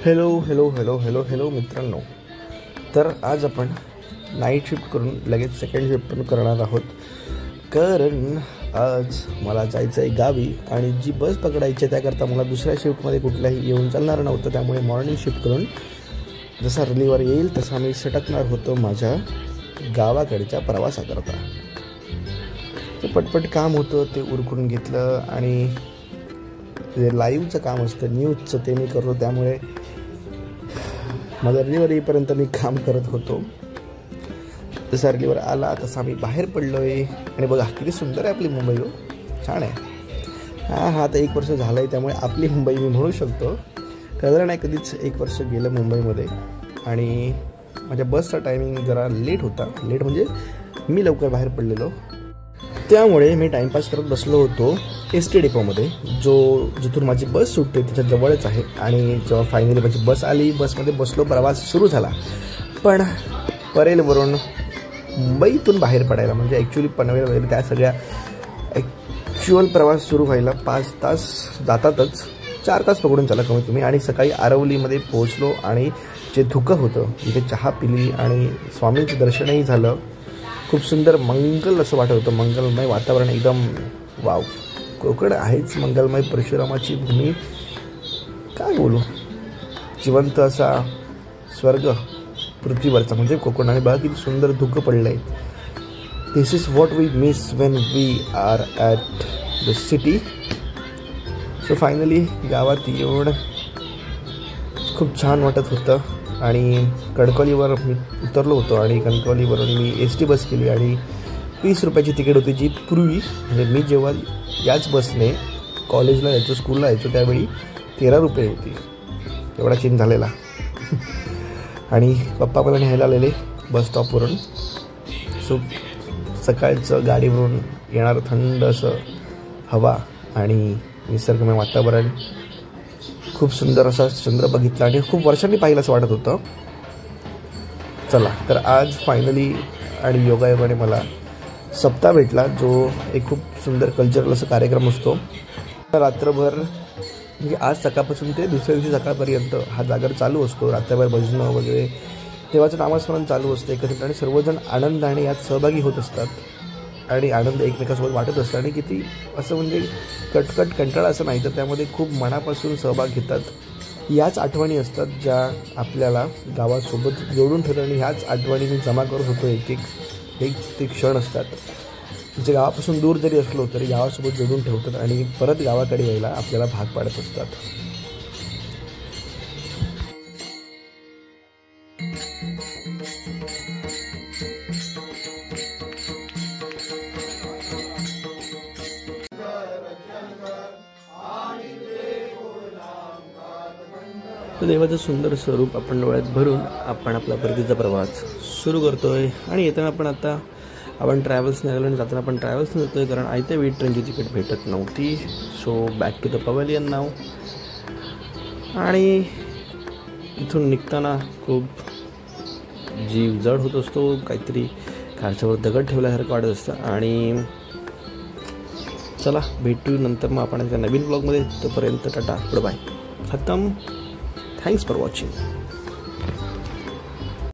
Hello hello hello hello hello मित्रांनो, तर आज आपण नाईट शिफ्ट करून लगेच सेकंड शिफ्ट पण करणार आहोत. कारण आज मला जायचं आहे गावी आणि जी बस पकडायची त्याकरता मला दुसऱ्या शिफ्टमध्ये कुठल्याही येऊन चालणार नव्हतं. त्यामुळे मॉर्निंग शिफ्ट करून जसा रिलीवर येईल तसा मी सटकणार होतो माझ्या गावाकडच्या प्रवासाकरता. ते पटपट काम होतं ते उरकून घेतलं आणि जे लाईव्हचं काम असतं न्यूजचं ते मी करतो. त्यामुळे माझा रिलीवर येईपर्यंत मी काम करत होतो. जसा रिलीवर आला तसा मी बाहेर पडलो आहे आणि बघा किती सुंदर आहे आपली मुंबई. हो, छान आहे. हा आता 1 वर्ष झालं आहे त्यामुळे आपली मुंबई मी म्हणू शकतो. कळलं नाही कधीच 1 वर्ष गेलं मुंबईमध्ये. आणि माझ्या बसचा टायमिंग जरा लेट होता. लेट म्हणजे मी लवकर बाहेर पडलेलो. त्यामुळे मी टाईमपास करत बसलो होतो एस टी डेपोमध्ये, जिथून माझी बस सुटते त्याच्या जवळच आहे. आणि जेव्हा फायनली माझी बस आली, बसमध्ये बसलो, प्रवास सुरू झाला. पण परेलवरून मुंबईतून बाहेर पडायला म्हणजे ॲक्च्युली पनवेल वगैरे त्या सगळ्या ॲक्च्युअल प्रवास सुरू व्हायला 5 तास जातातच. 4 तास पकडून चला कमीत कमी. आणि सकाळी आरवलीमध्ये पोहोचलो आणि जे धुकं होतं इथे चहा पिली आणि स्वामींचं दर्शनही झालं. खूप सुंदर मंगल असं वाटत होतं. मंगलमय वातावरण एकदम वाव. कोकण आहेच मंगलमय, परशुरामाची भूमी, काय बोलू, जिवंत असा स्वर्ग पृथ्वीवरचा म्हणजे कोकण. आणि बघा किती सुंदर धुकं पडलं आहे. This is what we miss when we are at the city. So finally गावात येऊन खूप छान वाटत होतं. आणि कणकवलीवर मी उतरलो होतो आणि कणकवलीवरून मी एस टी बस केली आणि 20 रुपयाची तिकीट होती, जी पूर्वी म्हणजे मी जेव्हा याच बसने कॉलेजला यायचो, स्कूलला यायचो त्यावेळी 13 रुपये होती. एवढा चेंज झालेला. आणि पप्पा मला न्यायला आलेले बस स्टॉपवरून. सो सकाळचं गाडीवरून येणारं थंड असं हवा आणि निसर्गमय वातावरण, खूप सुंदर असा चंद्र बघितला आणि खूप वर्षांनी पाहिलं असं वाटत होतं. चला तर आज फायनली आणि योगायोगाने मला सप्ताह भेटला, जो एक खूप सुंदर कल्चरल असा कार्यक्रम असतो. रात्रभर म्हणजे आज सकाळपासून ते दुसऱ्या दिवशी सकाळपर्यंत हा जागर चालू असतो. रात्रभर भजनं वगैरे देवाचं नामस्मरण चालू असतं एकत्रित आणि सर्वजण आनंदाने यात सहभागी होत असतात आणि आनंद एकमेकांसोबत वाटत असतात. आणि किती असं म्हणजे कटकट कंटाळा असं नाही, तर त्यामध्ये खूप मनापासून सहभाग घेतात. याच आठवणी असतात ज्या आपल्याला गावासोबत जोडून ठेवतात. आणि ह्याच आठवणी मी जमा करत होतो. एक ते क्षण असतात जे गावापासून दूर जरी असलो तरी गावासोबत जोडून ठेवतात आणि परत गावाकडे यायला आपल्याला भाग पाडत असतात. तर देवाचं सुंदर स्वरूप आपण डोळ्यात भरून आपण आपला परतीचा प्रवास सुरू करतोय. आणि येताना आपण ट्रॅव्हल्सने आलो आणि जाताना आपण ट्रॅव्हल्सने जातोय कारण आयत्या वेळी ट्रेनची तिकीट भेटत नव्हती. So back to the pavilion now. आणि इथून निघताना खूप जीव जड होत असतो. काहीतरी कारच्यावर दगड ठेवल्यासारखं वाटत असतं. आणि चला भेटू नंतर मग आपण एका नवीन ब्लॉगमध्ये. तोपर्यंत टाटा, गुड बाय, खतम. Thanks for watching.